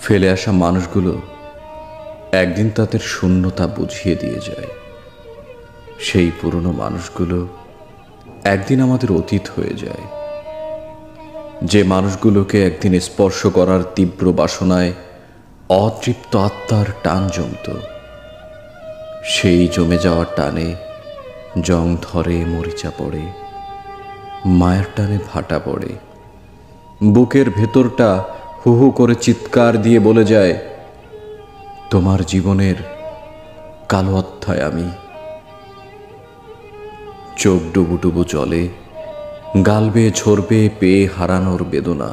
ফেলে আসা মানুষগুলো একদিন তাদের শূন্যতা বুঝিয়ে দিয়ে যায়। সেই পুরনো মানুষগুলো একদিন আমাদের অতীত হয়ে যায়। যে মানুষগুলোকে একদিন স্পর্শ করার তীব্র বাসনায় অতৃপ্ত আত্মার টান জমত, সেই জমে যাওয়ার টানে জং ধরে, মরিচা পড়ে, মায়ের টানে ভাটা পড়ে, বুকের ভেতরটা হু হু করে চিৎকার দিয়ে বলে যায়, তোমার জীবনের কালো অধ্যায় আমি। চোখ ডুবুডুবু জলে, গাল বেয়ে ঝরবে পেয়ে হারানোর বেদনা।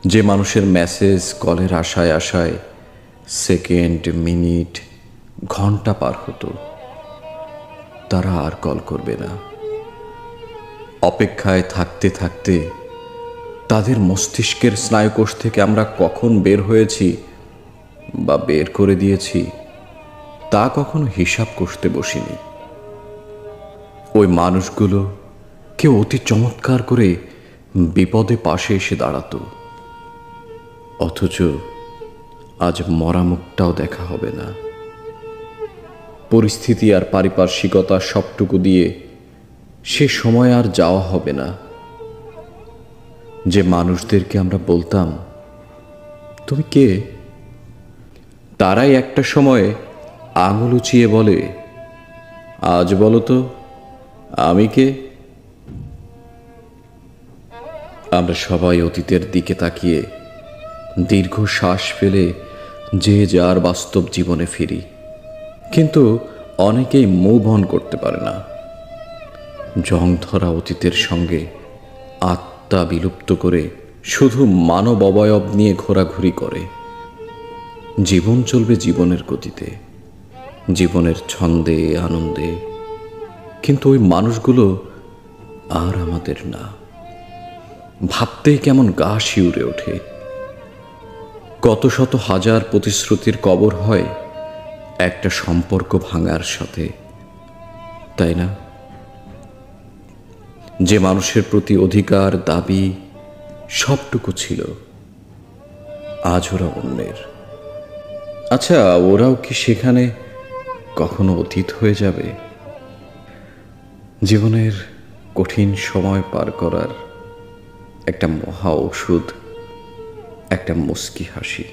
যে মানুষের মেসেজ কলের আশায় আশায় সেকেন্ড, মিনিট, ঘন্টা পার হতো, তারা আর কল করবে না। অপেক্ষায় থাকতে থাকতে তাদের মস্তিষ্কের স্নায়ুকোষ থেকে আমরা কখন বের হয়েছি বা বের করে দিয়েছি তা কখনো হিসাব করতে বসিনি। ওই মানুষগুলো কেউ অতি চমৎকার করে বিপদে পাশে এসে দাঁড়াতো, অথচ আজ মরা মুখটাও দেখা হবে না। পরিস্থিতি আর পারিপার্শ্বিকতা সবটুকু দিয়ে সে সময় আর যাওয়া হবে না। যে মানুষদেরকে আমরা বলতাম তুমি কে, তারাই একটা সময়ে আঙুল উঁচিয়ে বলে, আজ বলো তো আমি কে। আমরা সবাই অতীতের দিকে তাকিয়ে দীর্ঘ শ্বাস ফেলে যে যার বাস্তব জীবনে ফিরি, কিন্তু অনেকেই মুভ অন করতে পারে না। জং ধরা অতীতের সঙ্গে আত্মা বিলুপ্ত করে শুধু মানব অবয়ব নিয়ে ঘোরাঘুরি করে। জীবন চলবে জীবনের গতিতে, জীবনের ছন্দে, আনন্দে, কিন্তু ওই মানুষগুলো আর আমাদের না। ভাবতেই কেমন গা শিউরে ওঠে। কত শত হাজার প্রতিশ্রুতির কবর হয় একটা সম্পর্ক ভাঙার সাথে, তাই না? যে মানুষের প্রতি অধিকার, দাবি সবটুকু ছিল, আজ ওরা অন্যের। আচ্ছা, ওরাও কি সেখানে কখনো অতীত হয়ে যাবে? জীবনের কঠিন সময় পার করার একটা মহা ঔষধ, একটা মুস্কি হাসি।